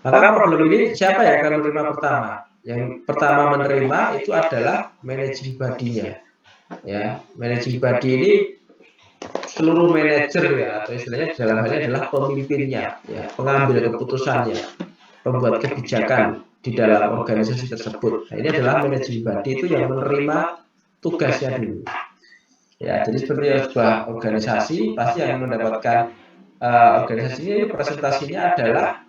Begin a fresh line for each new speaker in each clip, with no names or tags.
Maka problem ini siapa yang akan menerima pertama? Yang pertama menerima itu adalah managing body-nya. Ya, managing body ini seluruh manajer ya, atau istilahnya dalam hal ini adalah pemimpinnya, ya, pengambil keputusannya, pembuat kebijakan di dalam organisasi tersebut. Nah, ini adalah managing body itu yang menerima tugasnya dulu. Ya, jadi seperti sebuah organisasi pasti yang mendapatkan organisasi ini presentasinya adalah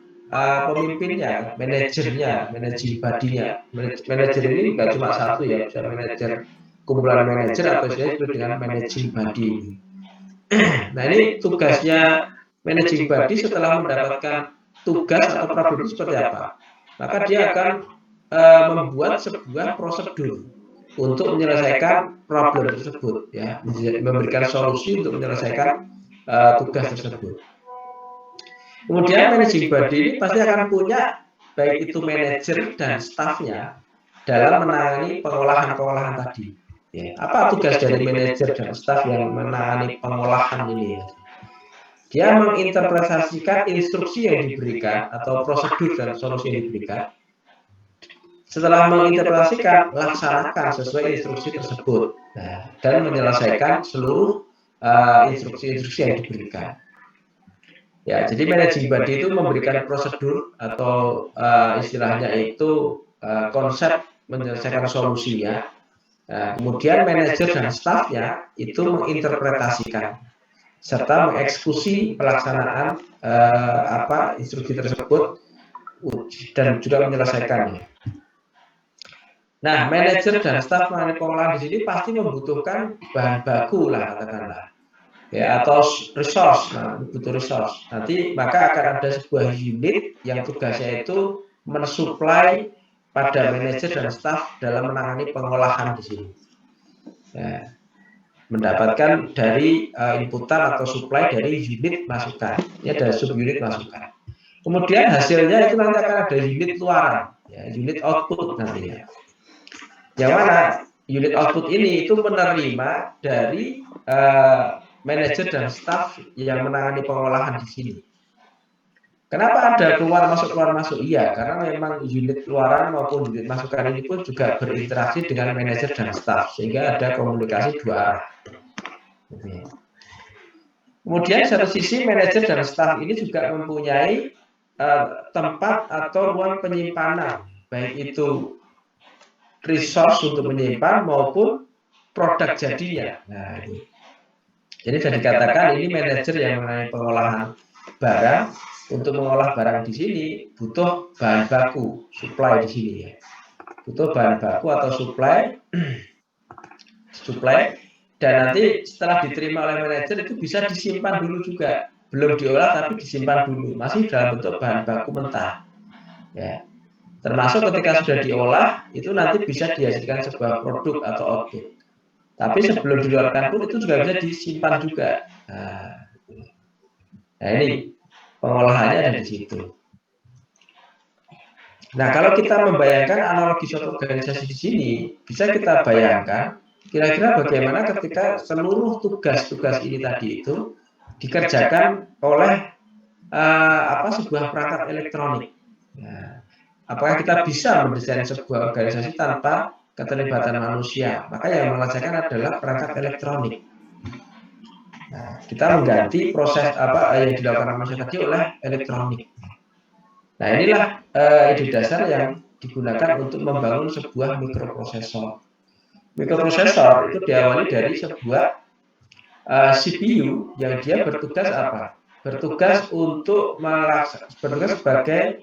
pemimpinnya, manajernya, managing body-nya. Manajer ini nggak cuma satu ya, bisa manajer kumpulan manajer atau saya disebut dengan managing body. Nah, ini tugasnya managing body setelah mendapatkan tugas atau problem itu seperti apa? Maka dia akan membuat sebuah prosedur untuk menyelesaikan problem tersebut, ya, memberikan solusi untuk menyelesaikan tugas tersebut. Kemudian managing body ini pasti akan punya baik itu manajer dan stafnya dalam menangani pengolahan-pengolahan tadi. Ya, apa tugas dari manajer dan staf yang menangani pengolahan ini? Dia menginterpretasikan instruksi yang diberikan atau prosedur dan solusi yang diberikan. Setelah menginterpretasikan, laksanakan sesuai instruksi tersebut, nah, dan menyelesaikan seluruh instruksi-instruksi yang diberikan. Ya, jadi managing body itu memberikan prosedur atau istilahnya itu konsep menyelesaikan solusinya. Nah, kemudian manajer dan stafnya itu menginterpretasikan serta mengeksekusi pelaksanaan instruksi tersebut dan juga menyelesaikannya. Nah, manajer dan staf mengenai pengolahan di sini pasti membutuhkan bahan baku lah katakanlah, ya, atau resource. Nah, butuh resource. Nanti maka akan ada sebuah unit yang tugasnya itu mensuplai pada manajer dan staf dalam menangani pengolahan di sini. Ya, mendapatkan dari inputan atau supply dari unit masukan. Ini ada subunit masukan. Kemudian hasilnya itu nanti akan ada unit luaran, ya, unit output nantinya. Yang mana unit output ini itu menerima dari manajer dan staf yang menangani pengolahan di sini. Kenapa ada keluar masuk? Iya, karena memang unit luaran maupun unit masukan ini pun juga berinteraksi dengan manajer dan staf, sehingga ada komunikasi dua arah. Kemudian satu sisi manajer dan staf ini juga mempunyai tempat atau ruang penyimpanan, baik itu resource untuk menyimpan maupun produk jadinya. Nah, ini. Jadi sudah dikatakan ini manajer yang mengenai pengolahan barang. Untuk mengolah barang di sini butuh bahan baku, supply di sini ya. Butuh bahan baku atau supply dan nanti setelah diterima oleh manajer itu bisa disimpan dulu juga. Belum diolah tapi disimpan dulu, masih dalam bentuk bahan baku mentah. Ya. Termasuk ketika sudah diolah itu nanti bisa dihasilkan sebuah produk atau output. Tapi sebelum dikeluarkan pun itu juga bisa disimpan juga. Nah ini pengolahannya ada di situ. Nah, kalau kita membayangkan analogi suatu organisasi di sini, bisa kita bayangkan kira-kira bagaimana ketika seluruh tugas-tugas ini tadi itu dikerjakan oleh sebuah perangkat elektronik. Nah, apakah kita bisa mendesain sebuah organisasi tanpa keterlibatan manusia? Maka yang mengerjakan adalah perangkat elektronik. Nah, kita mengganti proses yang dilakukan manusia tadi oleh elektronik. Nah, inilah ide dasar yang digunakan untuk membangun sebuah mikroprosesor. Mikroprosesor itu diawali dari sebuah CPU yang dia bertugas apa? Bertugas untuk bertugas sebagai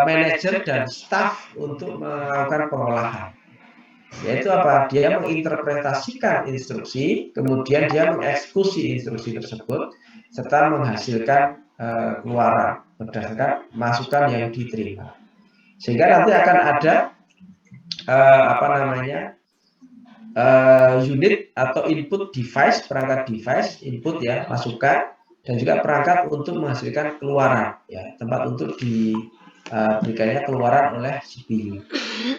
manajer dan staff untuk melakukan pengolahan. Yaitu apa? Dia menginterpretasikan instruksi, kemudian dia mengeksekusi instruksi tersebut, serta menghasilkan keluaran berdasarkan masukan yang diterima. Sehingga nanti akan ada unit atau input device, perangkat device, input ya, masukan, dan juga perangkat untuk menghasilkan keluaran, ya, tempat untuk diberikannya keluaran oleh CPU.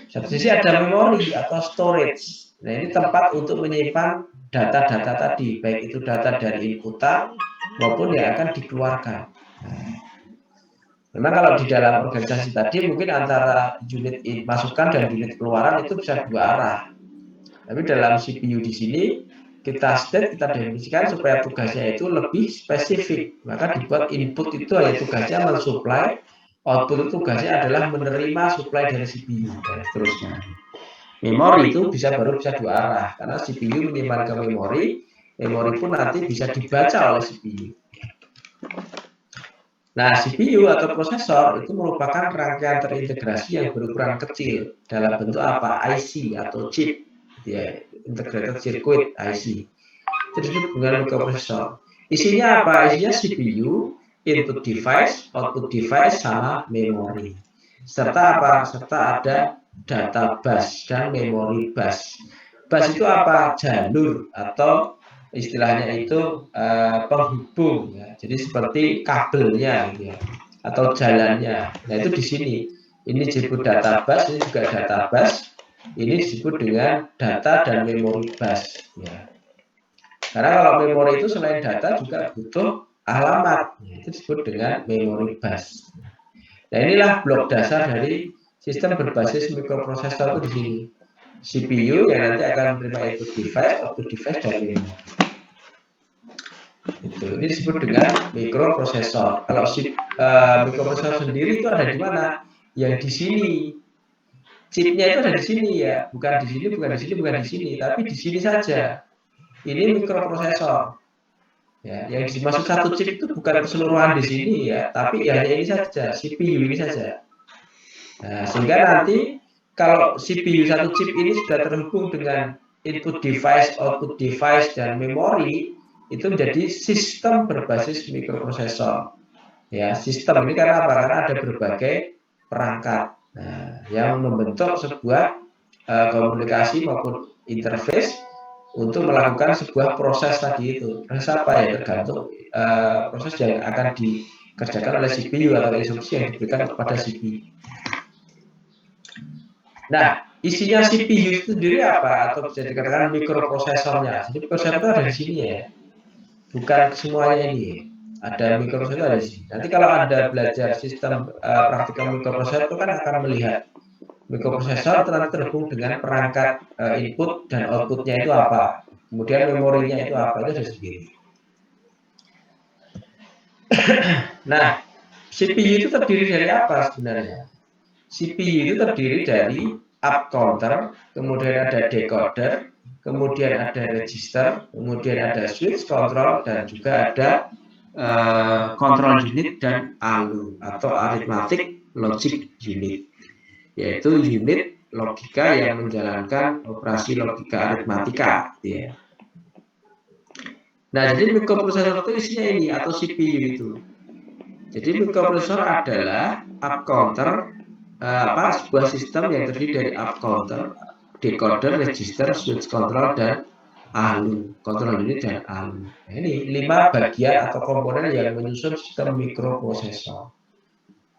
Satu sisi ada memori atau storage. Nah, ini tempat untuk menyimpan data-data tadi, baik itu data dari inputan maupun yang akan dikeluarkan. Memang kalau di dalam organisasi tadi mungkin antara unit masukan dan unit keluaran itu bisa dua arah. Tapi dalam CPU di sini kita state, kita definisikan supaya tugasnya itu lebih spesifik. Maka dibuat input itu hanya tugasnya mensuplai, output itu tugasnya adalah menerima supply dari CPU dan seterusnya. Memori itu baru bisa dua arah karena CPU menyimpan ke memori pun nanti bisa dibaca oleh CPU. Nah, CPU atau prosesor itu merupakan rangkaian terintegrasi yang berukuran kecil dalam bentuk apa? IC atau chip, ya, integrated circuit IC. Itu disebut dengan mikroprosesor. Isinya apa? Isinya CPU, input device, output device, sama memori. Serta apa? Serta ada data bus dan memori bus. Bus itu apa? Jalur atau istilahnya itu penghubung, ya. Jadi seperti kabelnya gitu ya, atau jalannya. Nah itu di sini ini disebut data bus, ini juga data bus, ini disebut dengan data dan memori bus, ya. Karena kalau memori itu selain data juga butuh alamat, itu disebut dengan memori bus. Nah inilah blok dasar dari sistem berbasis mikroprosesor itu di sini. CPU yang nanti akan menerima input device, output device, dan memori. Ini disebut dengan mikroprosesor. Kalau mikroprosesor sendiri itu ada di mana? Yang di sini. Chipnya itu ada di sini ya, bukan di sini, bukan di sini, bukan di sini, tapi di sini saja. Ini mikroprosesor. Ya, yang dimaksud satu chip itu bukan keseluruhan di sini ya, tapi hanya ini saja, CPU ini saja. Nah, sehingga nanti kalau CPU satu chip ini sudah terhubung dengan input device, output device, dan memori, itu menjadi sistem berbasis mikroprosesor. Ya, sistem ini karena apa? Karena ada berbagai perangkat, yang membentuk sebuah komunikasi maupun interface untuk melakukan sebuah proses tadi itu. Proses apa ya? Tergantung proses yang akan dikerjakan oleh CPU atau instruksi yang diberikan kepada CPU. Nah, isinya CPU itu sendiri apa? Atau bisa dikatakan mikroprosesornya. Jadi prosesor itu ada di sini ya, bukan semuanya ini. Ada mikroprosesor ada di sini. Nanti kalau Anda belajar sistem praktikal mikroprosesor itu kan akan melihat mikroprosesor nanti terhubung dengan perangkat input dan outputnya itu apa. Kemudian memorinya itu apa, itu ada sendiri. Nah, CPU itu terdiri dari apa sebenarnya? CPU itu terdiri dari up counter, kemudian ada decoder, kemudian ada register, kemudian ada switch control, dan juga ada control unit dan ALU atau arithmetic logic unit, yaitu unit logika yang menjalankan operasi logika aritmatika. Ya. Nah, jadi mikroprosesor itu isinya ini atau CPU itu. Jadi mikroprosesor adalah up counter, sebuah sistem yang terdiri dari up counter, decoder, register, switch control, dan ALU, control unit dan ALU. Nah, ini 5 bagian atau komponen yang menyusun sistem mikroprosesor.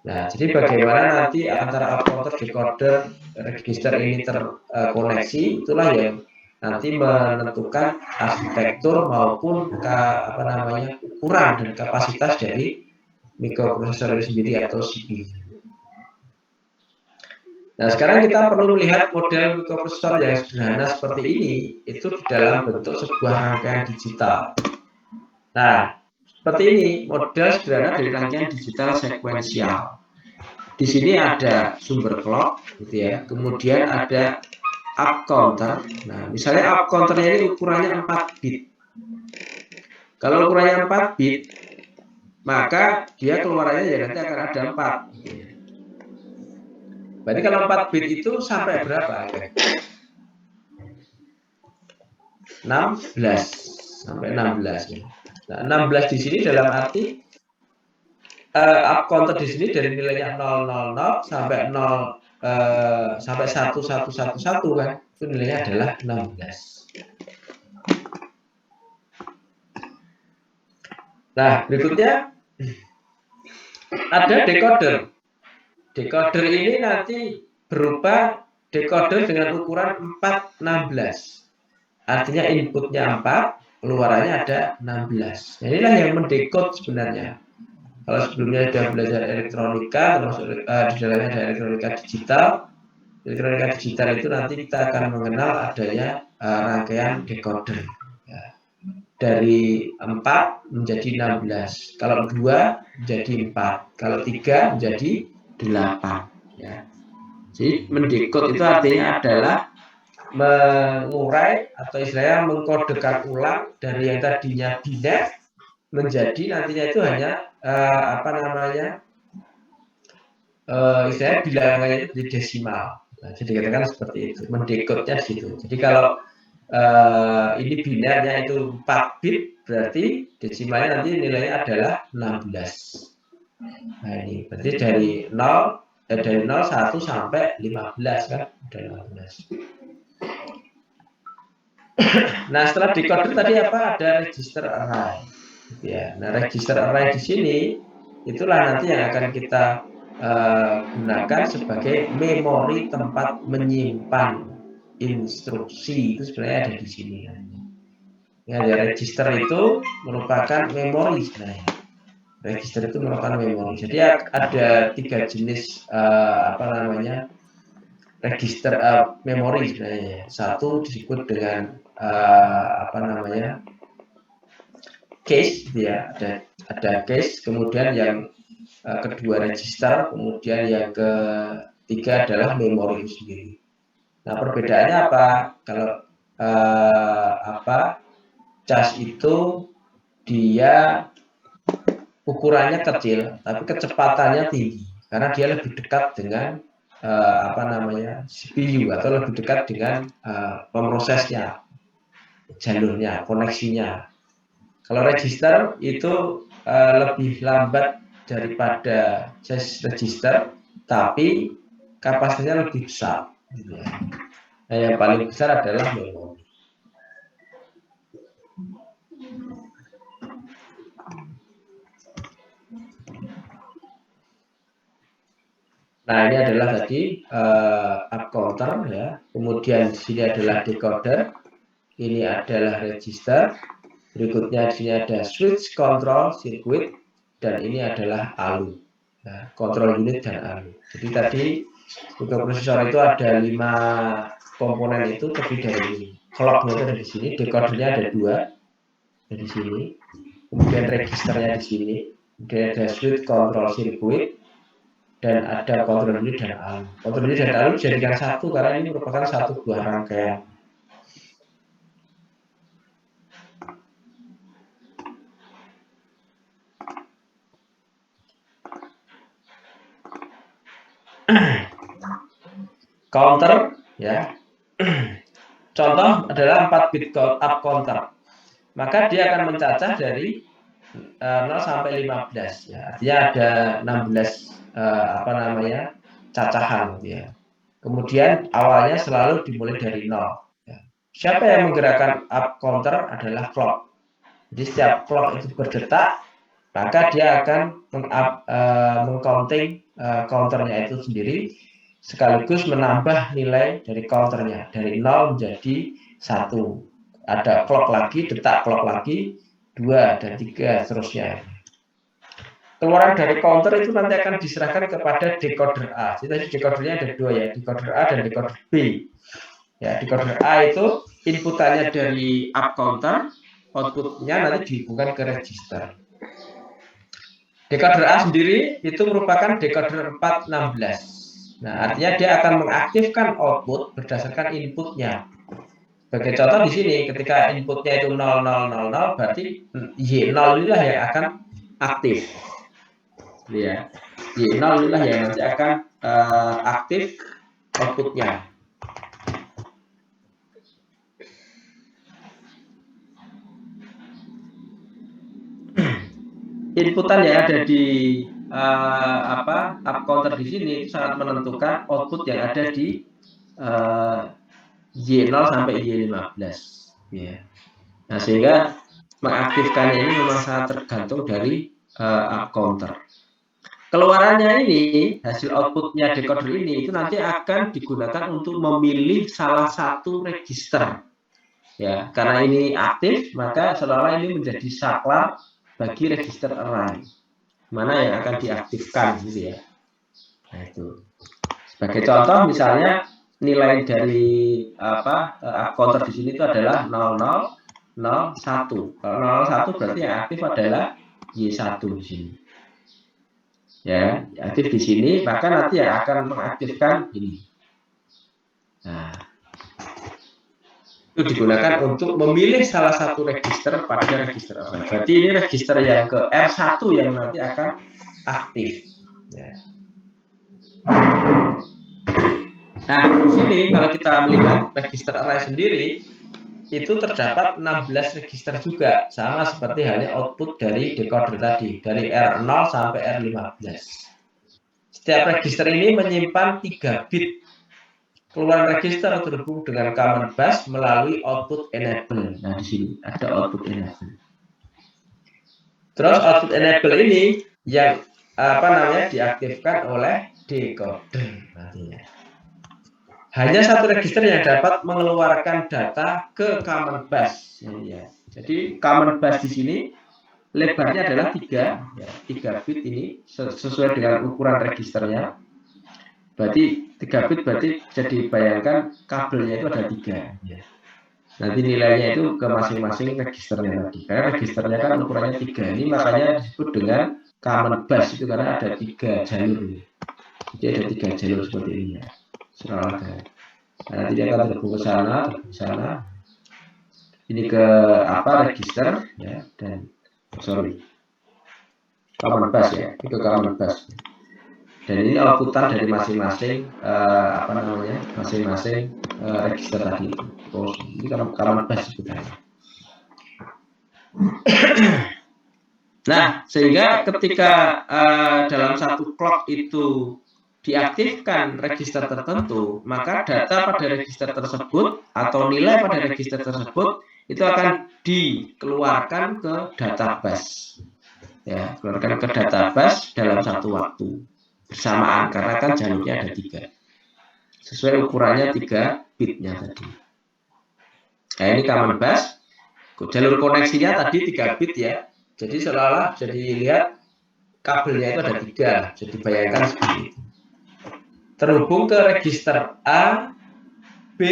Nah, jadi bagaimana nanti antara up counter, decoder, register ini terkoneksi, itulah yang nanti menentukan arsitektur maupun ukuran dan kapasitas dari mikroprosesor sendiri atau CPU. Nah, sekarang kita perlu melihat model mikroprosesor yang sederhana seperti ini itu dalam bentuk sebuah rangkaian digital. Nah, seperti ini model sederhana dari rangkaian digital sekuensial. Di sini ada sumber clock, gitu ya. Kemudian ada up counter. Nah, misalnya up counternya ini ukurannya 4 bit. Kalau ukurannya 4 bit, maka dia keluarannya ya nanti akan ada 4. Berarti kalau 4 bit itu sampai berapa? 16 sampai 16 ya. Nah, 16 di sini dalam arti up counter di sini dari nilainya 000 sampai 0 sampai 1111 kan. Itu nilainya adalah 16. Nah, berikutnya ada decoder. Decoder ini nanti berupa decoder dengan ukuran 416. Artinya inputnya 4, keluarannya ada 16. Nah, inilah yang mendekode sebenarnya. Kalau sebelumnya sudah belajar elektronika, termasuk di dalamnya ada elektronika digital. Elektronika digital itu nanti kita akan mengenal adanya rangkaian decoder. Ya. Dari 4 menjadi 16. Kalau 2 menjadi 4. Kalau 3 menjadi 8. Ya. Jadi mendekod itu artinya adalah mengurai atau istilahnya mengkodekan ulang dari yang tadinya biner menjadi nantinya itu hanya istilahnya bilangannya itu di desimal. Nah, jadi katakan seperti itu, mendekodnya di situ. Jadi kalau ini binarnya itu 4 bit, berarti desimalnya nanti nilainya adalah 16. Nah ini berarti dari 0 sampai 15 kan, dari 15. Nah setelah decoder tadi apa, ada register array. Ya, nah register array di sini itulah nanti yang akan kita gunakan sebagai memori tempat menyimpan instruksi. Itu sebenarnya ada di sini. Ya, register itu merupakan memori sebenarnya. Register itu merupakan memori. Jadi ada 3 jenis register memori sebenarnya. Satu disebut dengan cache, ya. Ada cache, kemudian yang kedua register, kemudian yang ketiga adalah memori itu sendiri. Nah perbedaannya apa? Kalau cache itu dia ukurannya kecil, tapi kecepatannya tinggi karena dia lebih dekat dengan CPU atau lebih dekat dengan pemrosesnya, jalurnya, koneksinya. Kalau register itu lebih lambat daripada cache register, tapi kapasitasnya lebih besar. Nah, yang paling besar adalah memori. Nah ini adalah tadi up counter, ya. Kemudian di sini adalah decoder, ini adalah register. Berikutnya di sini ada switch control circuit, dan ini adalah ALU, ya, control unit dan ALU. Jadi tadi mikroprosesor itu ada 5 komponen itu terdiri dari ini. Clocknya itu ada di sini, decodernya ada 2 di sini, kemudian registernya di sini, kemudian ada switch control circuit, dan ada control unit dan ALU. Control unit dan ALU dijadikan satu karena ini merupakan satu buah rangkaian. Counter, ya. Contoh adalah 4 bit up counter. Maka dia akan mencacah dari 0 sampai 15, ya. Artinya ada 16 cacahan, ya. Kemudian awalnya selalu dimulai dari 0, ya. Siapa yang menggerakkan up counter adalah clock. Jadi setiap clock itu berdetak, maka dia akan mengcounting counternya itu sendiri, sekaligus menambah nilai dari counternya dari 0 menjadi 1. Ada clock lagi, detak clock lagi, 2 dan 3 seterusnya. Keluaran dari counter itu nanti akan diserahkan kepada decoder A. Jadi decodernya ada 2, ya, decoder A dan decoder B. Ya, decoder A itu inputannya dari up counter, outputnya nanti dihubungkan ke register. Decoder A sendiri itu merupakan decoder 416. Nah, artinya dia akan mengaktifkan output berdasarkan inputnya. Sebagai contoh di sini, ketika inputnya itu 0000, berarti Y0 inilah yang akan aktif. Ya, Y0 inilah yang nanti akan aktif outputnya. Inputan yang ada di up counter di sini itu sangat menentukan output yang ada di Y0 sampai Y15, ya. Nah, sehingga mengaktifkannya ini memang sangat tergantung dari up counter. Keluarannya ini, hasil outputnya decoder ini itu nanti akan digunakan untuk memilih salah satu register, ya. Karena ini aktif, maka seolah-olah ini menjadi saklar bagi register array. mana yang akan diaktifkan gitu ya. Nah, itu. Sebagai contoh misalnya nilai dari counter di sini itu adalah 0001. Kalau 001 berarti yang aktif adalah Y1 di sini. Ya, aktif di sini, maka nanti yang akan mengaktifkan ini. Nah, itu digunakan untuk memilih salah satu register pada register apa. Berarti ini register yang ke R1 yang nanti akan aktif. Ya. Nah, di sini kalau kita melihat register array sendiri, itu terdapat 16 register juga, sama seperti halnya output dari decoder tadi, dari R0 sampai R15. Setiap register ini menyimpan 3 bit. Keluaran register terhubung dengan common bus melalui output enable. Nah, di sini ada output enable. Terus output enable ini yang diaktifkan oleh decoder nantinya. Hanya satu register yang dapat mengeluarkan data ke common bus. Ya. Jadi common bus di sini lebarnya adalah 3 bit ini sesuai dengan ukuran registernya. Berarti 3 bit berarti bisa dibayangkan kabelnya itu ada 3. Ya. Nanti nilainya itu ke masing-masing registernya tadi. Karena registernya kan ukurannya 3. Ini makanya disebut dengan common bus itu karena ada 3 jalur. Jadi ada 3 jalur seperti ini ya. Nanti dia akan terhubung ke sana, ini ke register ya, dan common bus ya, itu ke common bus. Dan ini outputan dari masing-masing register tadi. Ini common bus sebenarnya. Nah, sehingga ketika dalam satu clock itu diaktifkan register tertentu, maka data pada register tersebut atau nilai pada register tersebut itu akan dikeluarkan ke database. Ya, keluarkan ke database dalam satu waktu bersamaan karena kan jalurnya ada 3. Sesuai ukurannya 3 bitnya tadi. Nah, ini common bus. Jalur koneksinya tadi 3 bit ya. Jadi seolah-olah jadi lihat kabelnya itu ada 3. Jadi bayangkan seperti itu. Terhubung ke register A, B,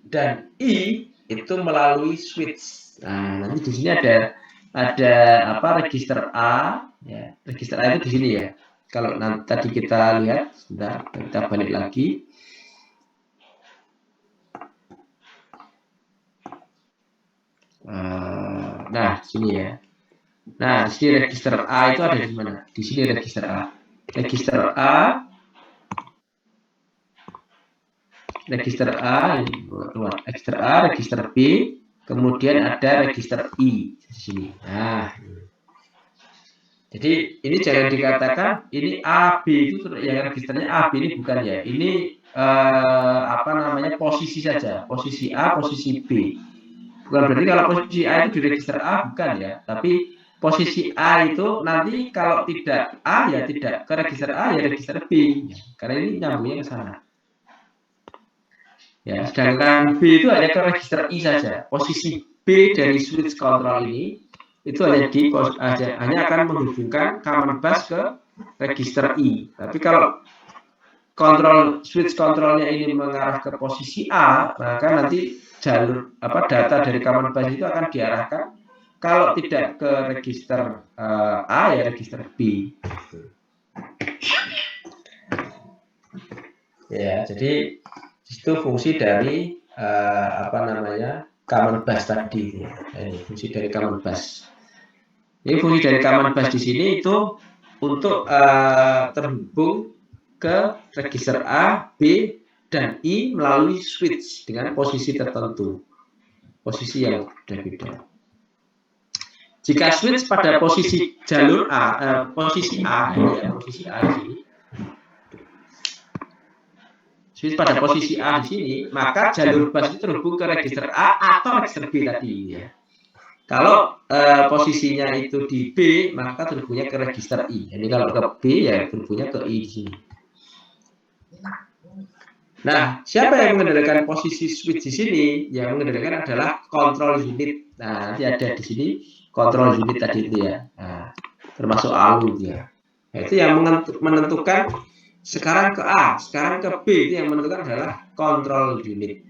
dan I itu melalui switch. Nah, nanti di sini ada register A, ya. Register A itu di sini ya. Kalau nanti tadi kita lihat, sebentar, kita balik lagi. Nah, sini ya. Nah, di sini register A itu ada di mana? Di sini register A. Register A, register B, kemudian ada register I di sini. Nah, jadi ini jangan dikatakan ini A, B itu yang registernya A, B ini bukan ya. Ini posisi saja, posisi A, posisi B. Bukan berarti kalau posisi A itu di register A, bukan ya. Tapi posisi A itu nanti kalau tidak A ya tidak ke register A ya register B. Karena ini nyambungnya ke sana. Ya, sedangkan B itu hanya ke register I saja. Posisi B dari switch control ini itu hanya akan menghubungkan common bus ke register I. Tapi kalau switch controlnya ini mengarah ke posisi A, maka nanti jalur data dari common bus itu akan diarahkan kalau tidak ke register A ya register B. Ya, jadi itu fungsi dari common bus tadi. Ini fungsi dari common bus. Ini fungsi dari common bus di sini itu untuk terhubung ke register A, B, dan I melalui switch dengan posisi tertentu, posisi yang berbeda. Jika switch pada posisi jalur A, posisi A di sini, switch pada posisi A di sini, maka jalur bus itu terhubung ke register A atau register B tadi ya. Kalau posisinya itu di B, maka terhubungnya ke register I. Jadi kalau ke B ya terhubungnya ke I di sini. Nah, siapa yang mengendalikan posisi switch di sini? Yang mengendalikan adalah control unit. Nah, nanti ada di sini control unit tadi itu ya. Nah, termasuk ALU dia. Nah, itu yang menentukan sekarang ke A, sekarang ke B, itu yang menentukan adalah control unit.